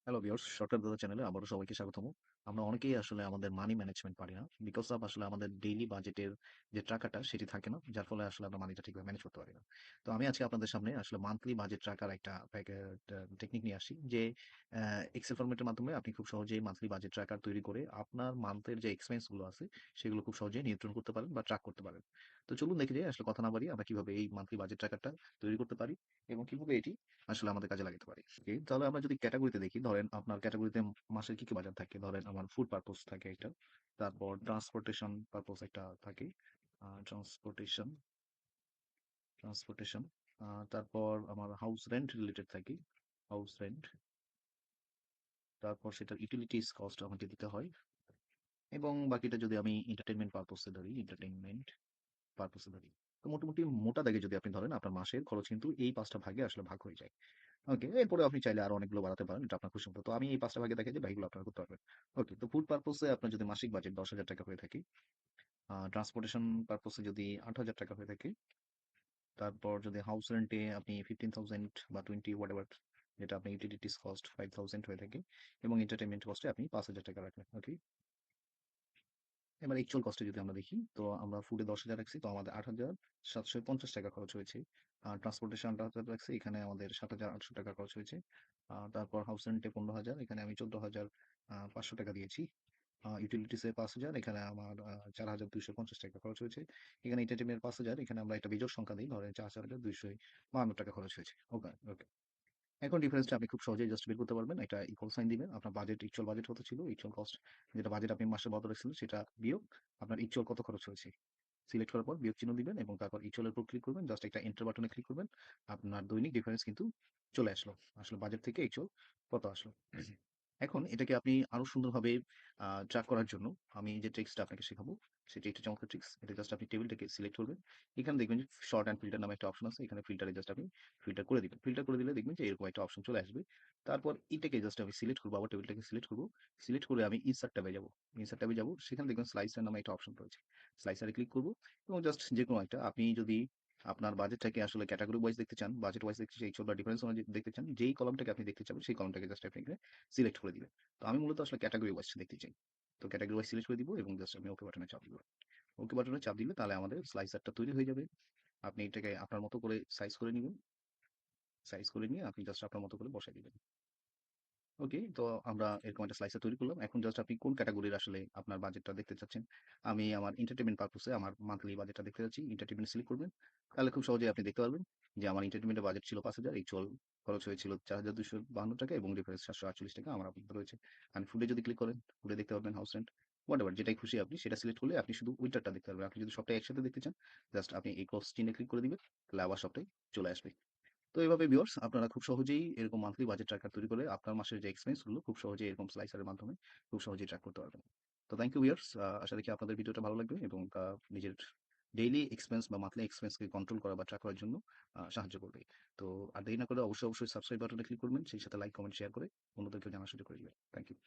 Hello viewers, shortcut দাদা চ্যানেলে আবারও সবাইকে স্বাগতম। আমরা অনেকেই আসলে আমাদের মানি ম্যানেজমেন্ট পারি না। বিকজ অফ আসলে আমাদের ডেইলি বাজেটের যে ট্র্যাকারটা সেটি থাকে না। যার ফলে আসলে আমরা মানিটা ঠিকভাবে ম্যানেজ করতে পারি না। তো আমি আজকে আপনাদের সামনে আসলে মান্থলি বাজেট ট্র্যাকার একটা টেকনিক নিয়ে আসি যে এক্সেল ফরম্যাটের মাধ্যমে আপনি খুব সহজেই মান্থলি বাজেট ট্র্যাকার তৈরি করে আপনার মান্থের যে এক্সপেন্স গুলো আছে সেগুলো খুব সহজেই নিয়ন্ত্রণ করতে পারেন বা ট্র্যাক করতে পারেন। তো চলুন দেখে যাই আসলে কথা না বাড়িয়ে আমরা কিভাবে এই মান্থলি বাজেট ট্র্যাকারটা তৈরি করতে পারি এবং কিভাবে এটি আসলে আমাদের কাজে লাগাতে পারি। ওকে, তাহলে আমরা যদি ক্যাটাগরিতে দেখি, ধরেন আপনার ক্যাটাগরিতে মাসের কি কি বাজার থাকে। ধরেন আমার ফুড পারপোজ থাকে একটা, তারপর ট্রান্সপোর্টেশন পারপোজ একটা থাকে, ট্রান্সপোর্টেশন ট্রান্সপোর্টেশন তারপর আমার হাউস রেন্ট রিলেটেড থাকে, হাউস রেন্ট, তারপর সেটার ইউটিলিটিস কস্ট আমাকে দিতে হয়, এবং বাকিটা যদি আমি এন্টারটেইনমেন্ট পারপোসে ধরি। তো মোটামুটি মোটা দাগে যদি আপনি ধরেন, আপনার মাসের খরচ কিন্তু এই ৫ টা ভাগে আসলে ভাগ হয়ে যায়। ওকে, এরপরে আপনি চাইলে আরো অনেকগুলো বাড়াতে পারেন, এটা আপনার খুশি মতো। তো আমি এই ৫ টা ভাগে দেখাই যে ভাগগুলো আপনারা করতে পারবেন। ওকে, তো ফুড পারপোসে আপনার যদি মাসিক বাজেট ১০,০০০ টাকা হয়ে থাকে, ট্রান্সপোর্টেশন পারপোসে যদি ৮,০০০ টাকা হয়ে থাকে, তারপর যদি হাউস রেন্টে আপনি 15,000 বা 20 হোয়াটএভার, যেটা আপনি ইউটিলিটিস কস্ট 5,000 হয়ে থাকে, এবং এন্টারটেইনমেন্ট কস্টে আপনি ৫,০০০ টাকা রাখলেন। ওকে, এবার অ্যাকচুয়াল কস্টে যদি আমরা দেখি, তো আমরা ফুডে ১০,০০০ রাখছি, তো আমাদের ৮,৭৫০ টাকা খরচ হয়েছে। ট্রান্সপোর্টেশন ৮,০০০ রাখছি, এখানে আমাদের ৭,৮০০ টাকা খরচ হয়েছে। তারপর হাউস রেন্টে ১৫,০০০, এখানে আমি ১৪,৫০০ টাকা দিয়েছি। ইউটিলিটিসে ৫,০০০, এখানে আমার ৪,২৫০ টাকা খরচ হয়েছে। এখানে এন্টারটেইনমেন্ট ৫,০০০, এখানে আমরা একটা বিজোড় সংখ্যা দিই, ধরেন ৪,২৫২ টাকা খরচ হয়েছে। ওকে, ওকে। এখন ডিফারেন্সটা আপনি খুব সহজেই জাস্ট বের করতে পারবেন। একটা ইকুয়াল সাইন দিবেন। আপনার অ্যাকচুয়াল বাজেট কত ছিল? অ্যাকচুয়াল কস্ট, যেটা বাজেট আপনি মাসে বরাদ্দ রাখছিলেন, সেটা বিয়োগ আপনার অ্যাকচুয়াল কত খরচ হয়েছে। সিলেক্ট করার পর বিয়োগ চিহ্ন দিবেন এবং তারপর অ্যাকচুয়াল এর উপর ক্লিক করবেন। জাস্ট একটা এন্টার বাটনে ক্লিক করবেন। আপনার দৈনিক ডিফারেন্স কিন্তু চলে আসলো। আসলে বাজেট থেকে অ্যাকচুয়াল কত আসলো। এখন এটাকে আপনি আরো সুন্দরভাবে ট্র্যাক করার জন্য আমি যে ট্রিক্সটা আপনাকে শেখাবো, সেটি একটা চমৎকার ট্রিক্স। এটা জাস্ট আপনি টেবিলটাকে সিলেক্ট করবেন। এখানে দেখবেন যে সর্ট অ্যান্ড ফিল্টার নামে একটা অপশন আছে। এখানে ফিল্টারে জাস্ট আপনি ফিল্টার করে দিবেন। ফিল্টার করে দিলে দেখবেন যে এরকম একটা অপশন চলে আসবে। তারপর এটাকে জাস্ট আমি সিলেক্ট করবো, আবার টেবিলটাকে সিলেক্ট করবো। সিলেক্ট করে আমি ইনসার্ট ট্যাবে যাবো। ইনসার্ট ট্যাবে যাবো। সেখানে দেখবেন স্লাইসার নামে একটা অপশন রয়েছে। স্লাইসারে ক্লিক করবো এবং জাস্ট যেকোনো একটা, আপনি যদি আপনার বাজেটটাকে আসলে ক্যাটেগরি ওয়াইজ দেখতে চান, বাজেট ওয়াইজ দেখতে চাই, বা ডিফারেন্স অনুযায়ী দেখতে চান, যেই কলামটাকে আপনি দেখতে চাবেন সেই কলামটাকে জাস্ট আপনি এখানে সিলেক্ট করে দিবেন। তো আমি মূলত আসলে ক্যাটেগরি ওয়াইজ দেখতে চাই। তো ক্যাটেগরি ওয়াইজ সিলেক্ট করে দিব এবং জাস্ট আমি ওকে বাটনে চাপ দিব। ওকে বাটনে চাপ দিলে তাহলে আমাদের স্লাইসারটা তৈরি হয়ে যাবে। আপনি এটাকে আপনার মতো করে সাইজ করে নিবেন। সাইজ করে নিয়ে আপনি জাস্ট আপনার মতো করে বসাই দিবেন। ওকে, তো আমরা এরকম একটা স্লাইসার তৈরি করলাম। এখন জাস্ট আপনি কোন ক্যাটেগরির আসলে আপনার বাজেটটা দেখতে চাচ্ছেন। আমি আমার এন্টারটেইনমেন্ট পারপোসে আমার মান্থলি বাজেটটা দেখতে চাচ্ছি। এন্টারটেইনমেন্ট সিলেক্ট করবেন। তাহলে খুব সহজেই আপনি দেখতে পারবেন যে আমার এন্টারটেইনমেন্টের বাজেট ছিল ৫,০০০, অ্যাকচুয়াল খরচ হয়েছিল ৪,২৫২ টাকা এবং ডিফারেন্স ৭৪৮ টাকা আমার আপনার রয়েছে। আর ফুডে যদি ক্লিক করেন, ফুডে দেখতে পাবেন হাউস রেন্ট, হোয়াটএভার যেটাই খুশি আপনি সেটা সিলেক্ট করলে আপনি শুধু ওইটারটা দেখতে পারবেন। আপনি যদি সবটাই একসাথে দেখতে চান, জাস্ট আপনি এই ক্রস চিহ্নে ক্লিক করে দিবেন। তাহলে আবার সবটাই চলে আসবে। তো এভাবে ভিউয়ার্স আপনারা খুব সহজেই এরকম মান্থলি বাজেট ট্র্যাকার তৈরি করে আপনার মাসের যে এক্সপেন্স গুলো খুব সহজেই এরকম স্লাইসারের মাধ্যমে খুব সহজেই ট্র্যাক করতে পারবেন। তো থ্যাংক ইউ ভিউয়ার্স, আশা রাখি আপনাদের ভিডিওটা ভালো লাগবে এবং নিজের ডেইলি এক্সপেন্স বা মান্থলি এক্সপেন্সকে কন্ট্রোল করা বা ট্র্যাক করার জন্য সাহায্য করবে। তো আর দেরি না করে অবশ্যই সাবস্ক্রাইব বাটনে ক্লিক করবেন, সেই সাথে লাইক কমেন্ট শেয়ার করে অন্যদেরকে জানার সুযোগ করে দিবেন। Thank you.